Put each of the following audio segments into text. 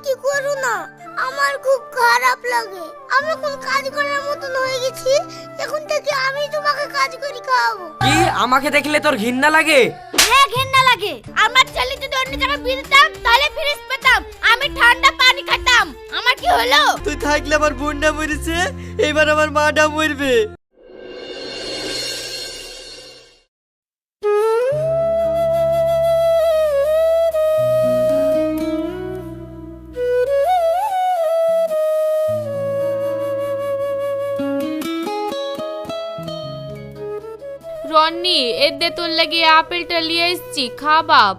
বিক্রি করো না, আমার খুব খারাপ লাগে। আমি এখন কাজ করার মতন হয়ে গেছি, এখন থেকে আমি তোমাকে কাজ করে খাওয়াবো। কি আমাকে দেখলে তোর ঘৃণা লাগে? হ্যাঁ ঘৃণা লাগে। আমার ছেলে যদি অন্য জায়গায় বিরতাম তাহলে ফ্রিজ পেতাম, আমি ঠান্ডা পানি খেতাম। আমার কি হলো? তুই থাকলে আমার বোনটা মরেছে, এবার আমার মাটা মরবে। রনি, এদে তোর লাগি আপেলটা নিয়ে এসেছি, খা বাপ।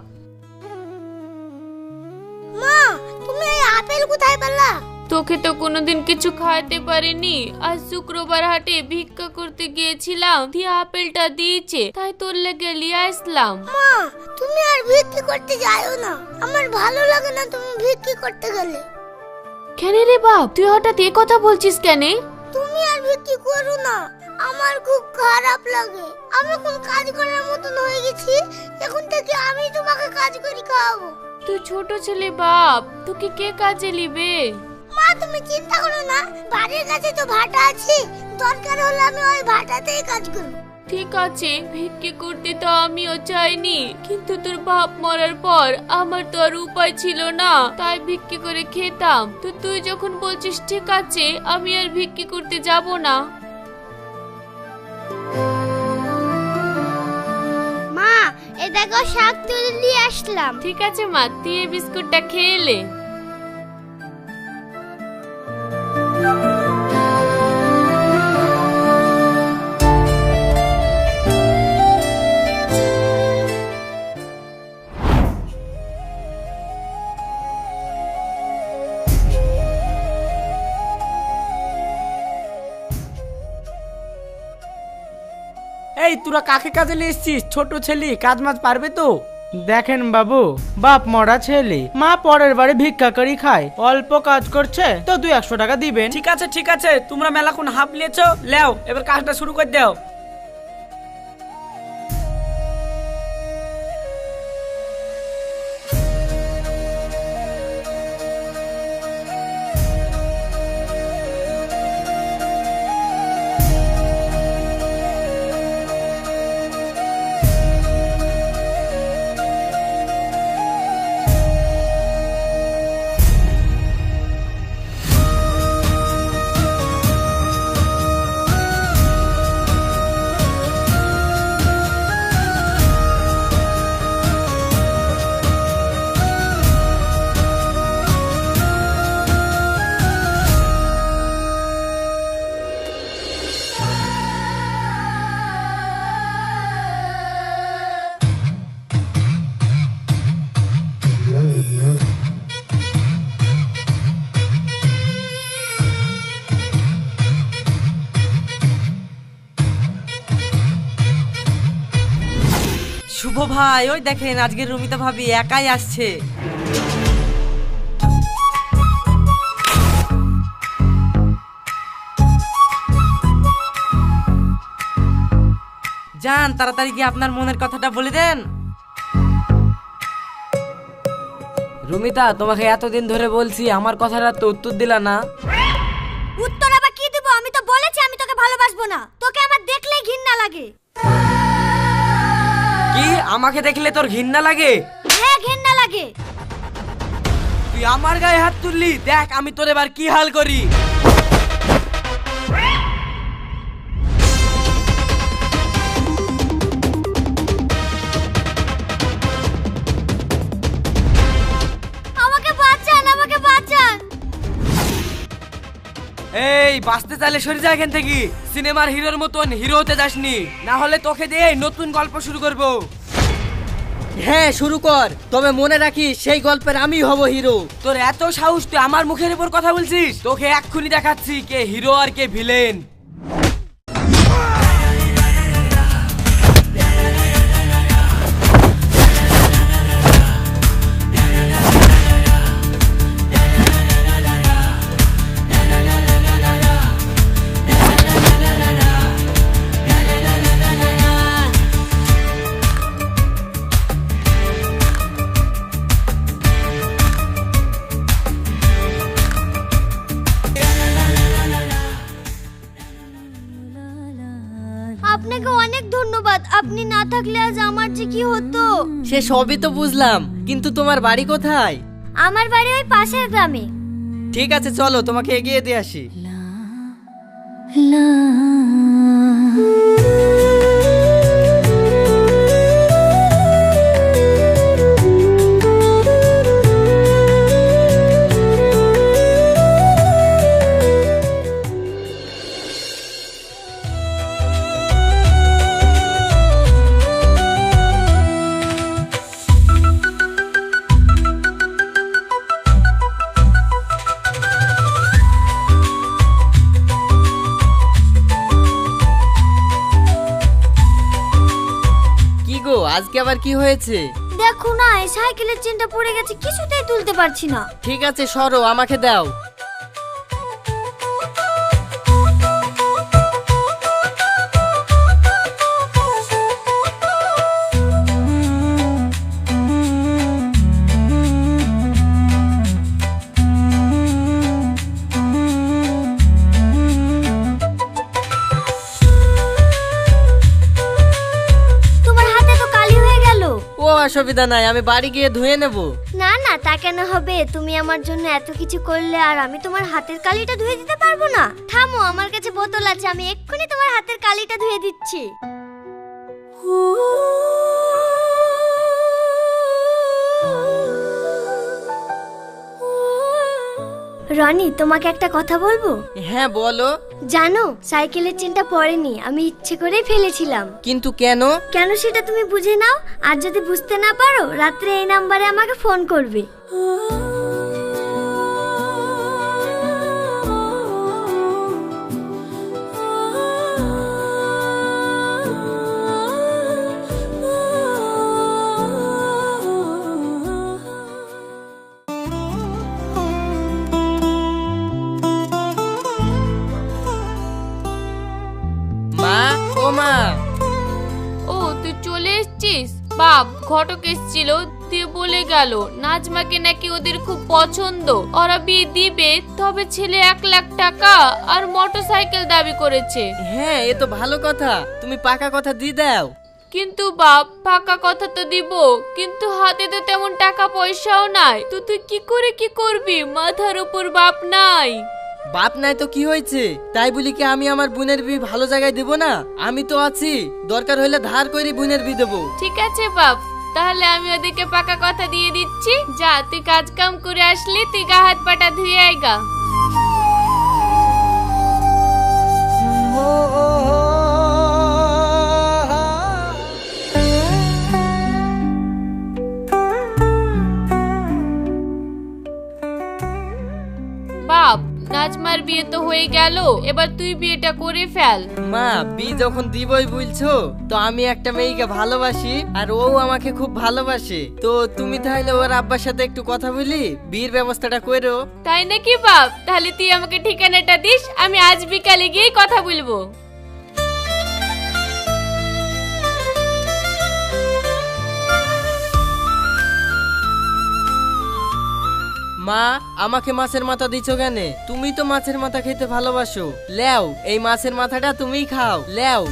মা, তুমি এই আপেল কোথায় পেলা? তোকে তো কোনোদিন কিছু খাওয়াতে পারিনি, আজ শুক্রবার হাটে ভিক্ষা করতে গিয়েছিলাম, দিয়ে আপেলটা দিয়েছে, তাই তোর লেগে নিয়ে আসলাম। মা, তুমি আর বিক্রি করতে যাও না, আমার ভালো লাগে না তুমি বিক্রি করতে গেলে। কেন রে বাপ, তুই হঠাৎ এ কথা বলছিস কেন? তুমি আর বিক্রি করো না, আমার খুব খারাপ লাগে। আমি এখন কাজ করার মতন হয়ে গেছি, এখন থেকে আমি তোমাকে কাজ করে খাওয়াবো। তুই ছোট ছেলে বাপ, তোকে কে কাজে নিবে? মা তুমি চিন্তা করো না, বাড়ির কাছে তো ভাটা আছে, দরকার হলে আমি ওই ভাটাতেই কাজ করব। ঠিক আছে, ভিক্ষে করতে তো আমিও চাইনি, কিন্তু তোর বাপ মরার পর আমার তো আর উপায় ছিল না, তাই ভিক্ষে করে খেতাম। তো তুই যখন বলছিস ঠিক আছে, আমি আর ভিক্ষে করতে যাব না। মা, এই দেখো শাক তুলে নিয়ে আসলাম। ঠিক আছে মা, তুই এই বিস্কুটটা খেয়ে নে। এই তোরা কাকে কাজে নিয়ে এসছিস? ছোট ছেলে কাজ মাজ পারবে তো? দেখেন বাবু, বাপ মরা ছেলে, মা পরের বাড়ি ভিক্ষা করি খায়, অল্প কাজ করছে তো 200 টাকা দিবেন। ঠিক আছে ঠিক আছে, তোমরা মেলাক্ষণ হাঁপ লিয়েছো, লেও এবার কাজটা শুরু করে দাও। শুভ ভাই, ওই দেখেন আজকে রুমিতা ভাবি একাই আসছে। যান তাড়াতাড়ি গিয়ে আপনার মনের কথাটা বলে দেন। রুমিতা, তোমাকে এতদিন ধরে বলছি, আমার কথাটা তো উত্তর দিলা না। উত্তর আবার কি দেব? আমি তো বলেছি আমি তোকে ভালোবাসবো না, তোকে আমার দেখলেই ঘৃণা লাগে। কি আমাকে দেখলে তোর ঘৃণা লাগে? হ্যাঁ ঘৃণা লাগে। তুই আমার গায়ে হাত তুললি, দেখ আমি তোর এবার কি হাল করি। আমাকে বাঁচান, আমাকে বাঁচান। এই বাঁচতে চাইলে সরে যা এখান থেকে, সিনেমার হিরোর মতন হিরো হতে যাসনি, না হলে তোকে দিয়ে নতুন গল্প শুরু করব। হ্যাঁ শুরু কর, তবে মনে রাখিস সেই গল্পের আমি হব হিরো। তোর এত সাহস, তুই আমার মুখের উপর কথা বলছিস? তোকে এক্ষুনি দেখাচ্ছি কে হিরো আর কে ভিলেন। ধন্যবাদ, আপনি না থাকলে আজ আমার যে কি হতো। সে সবই তো বুঝলাম, কিন্তু তোমার বাড়ি কোথায়? আমার বাড়ি ওই পাশের গ্রামে। ঠিক আছে চলো তোমাকে এগিয়ে দিয়ে আসি। কি গো, আজকে আবার কি হয়েছে? দেখো না, এই সাইকেলের চেনটা পড়ে গেছে, কিছুতেই তুলতে পারছি না। ঠিক আছে সরো, আমাকে দাও। তোমার হাতে তো কালি হয়ে গেল। ও অসুবিধা নাই, আমি বাড়ি গিয়ে ধুয়ে নেব। না না, তা কেন হবে? তুমি আমার জন্য এত কিছু করলে আর আমি তোমার হাতের কালিটা ধুয়ে দিতে পারবো না? থামো, আমার কাছে বোতল আছে, আমি এক্ষুনি তোমার হাতের কালিটা ধুয়ে দিচ্ছি। রনি, তোমাকে একটা কথা বলবো? হ্যাঁ বলো। জানো, সাইকেলের চেনটা পড়েনি, আমি ইচ্ছে করেই ফেলেছিলাম। কিন্তু কেন? কেন সেটা তুমি বুঝে নাও, আর যদি বুঝতে না পারো রাত্রে এই নাম্বারে আমাকে ফোন করবে। মা, ও মা। ও তুই চলে এসেছিস? বাপ ঘটক এসেছিল, দিয়ে বলে গেল নাজমাকে নাকি ওদের খুব পছন্দ, ওরা বিয়ে দিবে, তবে ছেলে 1 লাখ টাকা আর মোটরসাইকেল দাবি করেছে। হ্যাঁ, এ তো ভালো কথা, তুমি পাকা কথা দিয়ে দাও। কিন্তু বাপ পাকা কথা তো দিব, কিন্তু হাতে তো তেমন টাকা পয়সাও নাই, তো তুই কি করে কি করবি? মাথার উপর বাপ নাই। বাপ নাই তো কি হয়েছে, তাই বলি কি আমি আমার বোনের বিয়ে ভালো জায়গায় দেব না? আমি তো আছি, দরকার হলে ধার করে বোনের বিয়ে দেবো। ঠিক আছে বাপ, তাহলে আমি ওদেরকে পাকা কথা দিয়ে দিচ্ছি। যা, তুই কাজ কাম করে আসলি, তুই গা হাত পাটা ধুয়ে আইগা। বাপ নাজমার বিয়ে তো হয়ে গেল, এবার তুই বিয়েটা করে ফেল। মা, বিয়ে যখন দিবই বলছো, তো আমি একটা মেয়েকে ভালোবাসি আর ও আমাকে খুব ভালোবাসে, তো তুমি তাহলে ওর আব্বার সাথে একটু কথা বলি বিয়ের ব্যবস্থাটা করো। তাই নাকি বাপ? তাহলে তুই আমাকে ঠিকানাটা দিস, আমি আজ বিকালে গিয়েই কথা বলবো। মা, আমাকে মাছের মাথা দিছো কেন? তুমি তো মাছের মাথা খেতে ভালোবাসো, লেও এই মাছের মাথাটা তুমিই খাও, লেও।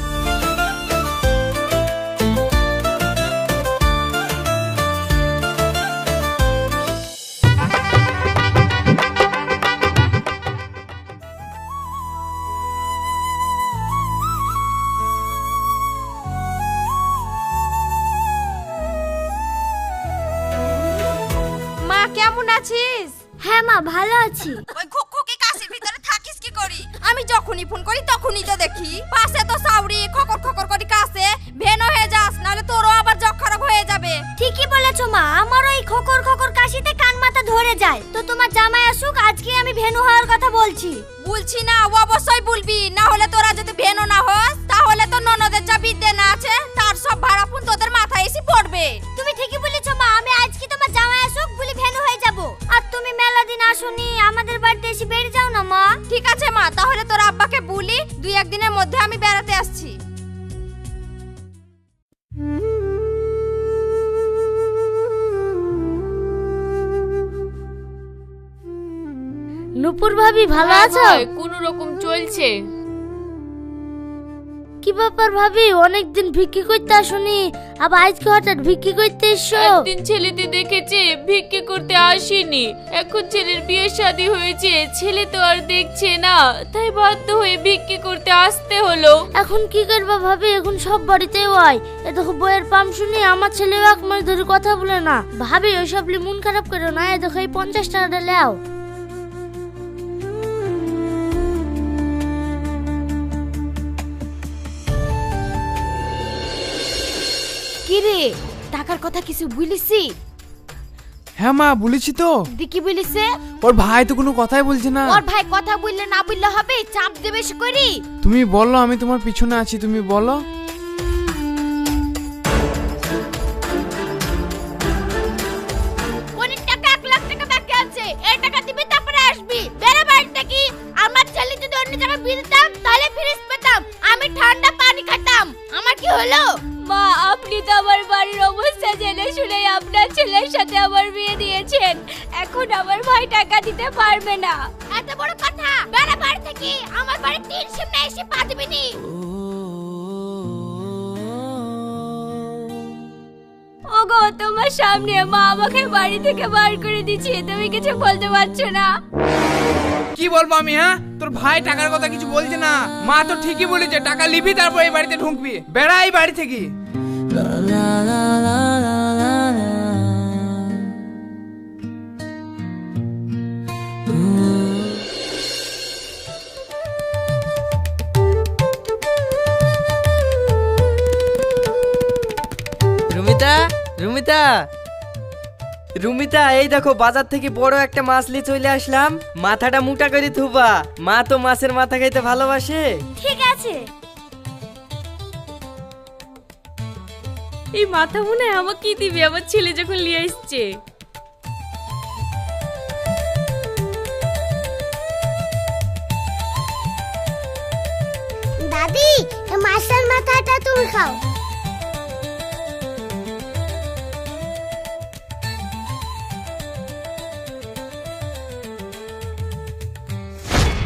মা কেমন আছিস? হ্যাঁ মা, ভালো আছি। ওই খুকি কাশির ভিতরে থাকিস কি করি? আমি যখনই ফোন করি তখনই তো দেখি পাশে তো সাউরি খকর খকর করে কাছে, ভেন হয়ে যাস, নাহলে তোরও আবার জ্বর খারাপ হয়ে যাবে। ঠিকই বলেছো মা, আমার ওই খকর খকর কাশিতে কান মাথা ধরে যায়। তো তোমার জামাই আসুক, আজকে আমি ভেনু হওয়ার কথা বলছি। বলছি না, অবশ্যই বলবি, না হলে তোরা যদি ভেনো না হস, তাহলে তো ননদের যা বিদ্যে না আছে তার সব ভাড়া ফোন তোদের মাথায় এসে পড়বে। তুমি ঠিকই বলেছো মা, আমি আজকে তোমার জামাই আসুক বলি ভেনু হয়ে যাব। আর তুমি মেলা দিন আসুনি, আমাদের বাড়িতে এসে বেড়ে যাও না মা। ঠিক আছে মা, তাহলে তোর আব্বাকে বলি 2-1 দিনের মধ্যে আমি বেড়াতে আসছি। নুপুর ভাবি ভালো আছো? কোন রকম চলছে। কি কি ব্যাপার ভাবি, অনেকদিন ভিক্ষি করতে আসনি, আবার আজকে হঠাৎ ভিক্ষি করতে এসছো? একদিন ছেলেতে দেখেছে, ভিক্ষে করতে আসেনি। এখন ছেলের বিয়ে শাদী হয়েছে, ছেলে তো আর দেখছে না, তাই বাধ্য হয়ে ভিক্ষে করতে আসতে হলো। এখন কি করবা ভাবি, এখন সব বাড়িতেই হয়। এ দেখো বইয়ের পাম শুনি আমার ছেলেও এক মাস ধরে কথা বলে না। ভাবি ওইসব নিয়ে মন খারাপ করো না, এ দেখো এই 50 টাকাটা লাও। কিরে টাকার কথা কিছু বলিসি? হ্যাঁ মা বলেছি তো। দিকি বলিছে? ওর ভাই তো কোনো কথাই বলছে না। ওর ভাই কথা বললে না বললে হবে, চাপ দে বেশি করি। তুমি বলো, আমি তোমার পিছনে আছি, তুমি বলো। অনেক টাকা, 1 লাখ টাকা বাকি আছে, এই টাকা দিবি তারপরে আসবি। বেরে বাড়ি থেকে। আমার ছেলে যদি অন্য জায়গায় বিয়ে দিতাম তাহলে ফিরিস পেতাম, আমি ঠান্ডা পানি খেতাম। আমার কি হলো? মা, আপনি তো আমার বাড়ির অবস্থা জেনে শুনে আপনার ছেলের সাথে আমার বিয়ে দিয়েছেন। এখন আমার ভাই টাকা দিতে পারবে না। এত বড় কথা, বেরে বাড়ি থেকে। আমার বাড়ি 3 সিমনা এসে পা দিবি নি। ওগো, তোমার সামনে মা আমাকে বাড়ি থেকে বার করে দিচ্ছে, তুমি কিছু বলতে পারছো না? কি বলবো আমি? হ্যাঁ, তোর ভাই টাকার কথা কিছু বলছে না। মা তো ঠিকই বলেছে, টাকা নিবি তারপর এই বাড়িতে ঢুকবি। বেড়া এই বাড়ি থেকে। রুমিতা, রুমিতা, রুমিতা, এই দেখো বাজার থেকে বড় একটা মাছ নিয়ে চলে আসলাম। মাথাটা মোটা করে থুবা, মা তো মাছের মাথা খাইতে ভালোবাসে। ঠিক আছে। এই মাথা মনে হয় আমাকে কি দিবে, আমার ছেলে যখন নিয়ে আসছে। দাদি, এই মাছের মাথাটা তুমি খাও।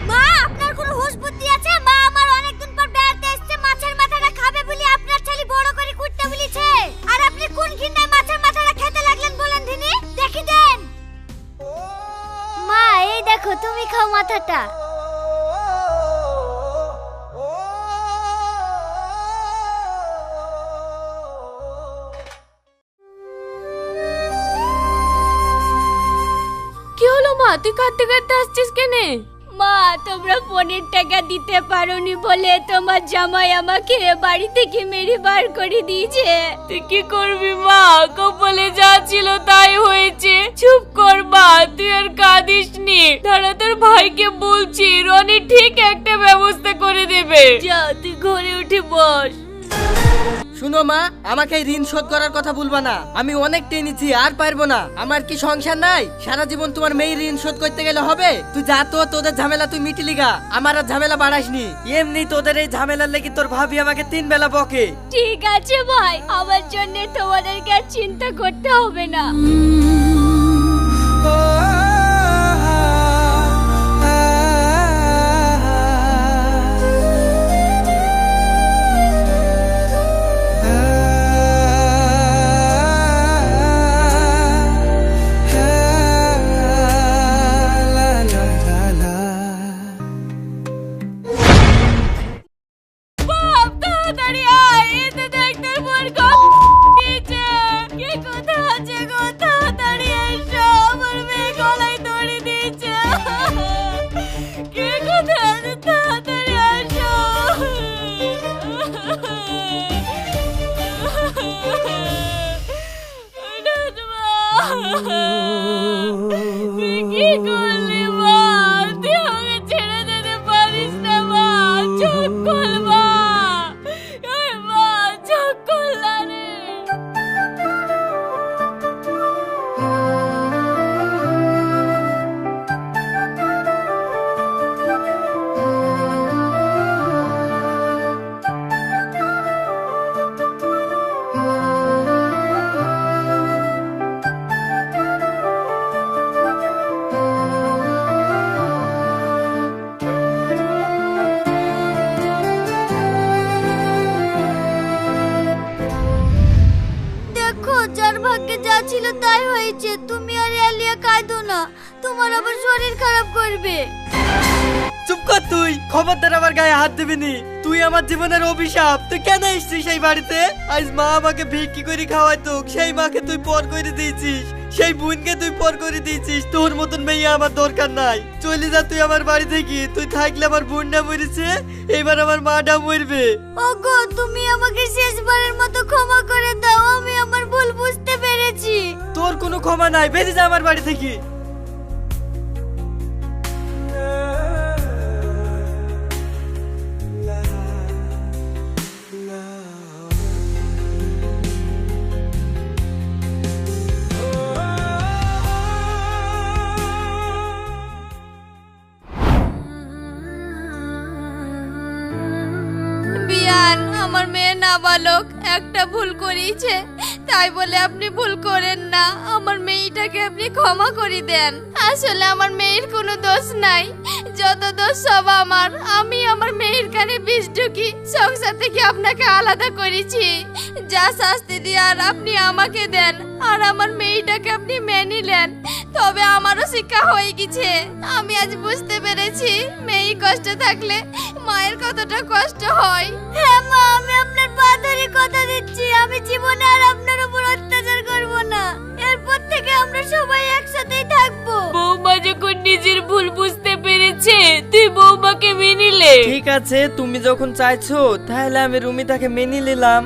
মা, আপনার কোনো হুঁশ বুদ্ধি আছে? মা আমার অনেকদিন পর বেড়াতে এসেছে, মাছের মাথাটা খাবে বলে আপনার ছেলে বড় করে কুটতে বলেছে। আর আপনি কোন ঘিন্নায় মাছের মাথাটা খেতে লাগলেন বলেন দিনি, দেখি দেন। মা এই দেখো, তুমি খাও মাথাটা। কি হলো মা, তুই কাঁদতে কাঁদতে আসছিস কেনে? মা, তোমরা 15 টাকা দিতে পারোনি বলে তোমার জামাই আমাকে বাড়ি থেকে মেরে বার করে দিয়েছে। তুই কি করবি মা, কপালে যা ছিল তাই হয়েছে। চুপ কর মা, তুই আর কাঁদিস নি। দাঁড়া, তোর ভাইকে বলছি, রনি ঠিক একটা ব্যবস্থা করে দেবে। যা তুই ঘরে উঠে বস। শুনো মা, আমাকে এই ঋণ শোধ করার কথা বলবা না। আমি অনেক টেনেছি, আর পারবো না। আমার কি সংসার নাই? সারা জীবন তোমার মেয়ের ঋণ শোধ করতে গেলে হবে? তুই যা তো, তোদের ঝামেলা তুই মিটিলি গা, আমার আর ঝামেলা বাড়াসনি। এমনি তোদের এই ঝামেলার লেগে তোর ভাবি আমাকে 3 বেলা বকে। ঠিক আছে ভাই, আমার জন্য তোমাদেরকে আর চিন্তা করতে হবে না। তুই কি করলি মা? তুই আমাকে ছেড়ে যেতে পারিস না মা। চোখ খোল মা। ওই মা, চোখ খোল না রে। তোমার আবার শরীর খারাপ করবে। চুপ কর তুই, খবরদার আমার গায়ে হাত দিবি নি। তুই আমার জীবনের অভিশাপ। তুই কেন এসছিস এই বাড়িতে? আজ মা আমাকে ভিক্ষি করে খাওয়াইতো, সেই মাকে তুই পর করে দিয়েছিস, সেই বোনকে তুই পর করে দিয়েছিস। তোর মতন মেয়ে আমার দরকার নাই। চলে যা তুই আমার বাড়ি থেকে। তুই থাকলে আমার বোনটা মরেছে, এবার আমার মাটা মরবে। ওগো তুমি আমাকে শেষবারের মতো ক্ষমা করে দাও, আমি আমার ভুল বুঝতে পেরেছি। তোর কোনো ক্ষমা নাই, বেরিয়ে যা আমার বাড়ি থেকে। বিয়ান, আমার মেয়ে নাবালক, একটা ভুল করেছে, তাই বলে আপনি ভুল করেন না। আমার মেয়েটাকে আপনি ক্ষমা করে দেন। আসলে আমার মেয়ের কোনো দোষ নাই, যত দোষ সব আমার। আমি আমার মেয়ের কানে বিষ ঢুকি সংসার থেকে আপনাকে আলাদা করেছি। যা শাস্তি দেওয়ার আপনি আমাকে দেন, আর আমার মেয়েটাকে আপনি মেনে নেন। তবে আমারও শিক্ষা হয়ে গেছে। আমি আজ বুঝতে পেরেছি মেয়ে কষ্ট থাকলে মায়ের কতটা কষ্ট হয়। হ্যাঁ মা, আমি আপনার পা ধরে কথা দিচ্ছি, আমি জীবনে আর আপনার উপর অত্যাচার করব না। এরপর থেকে আমরা সবাই একসাথেই থাকবো। বৌমা যখন নিজের ভুল বুঝতে পেরেছে, তুই বৌমাকে মেনে নে। ঠিক আছে, তুমি যখন চাইছো তাহলে আমি রুমিতাকে মেনে নিলাম।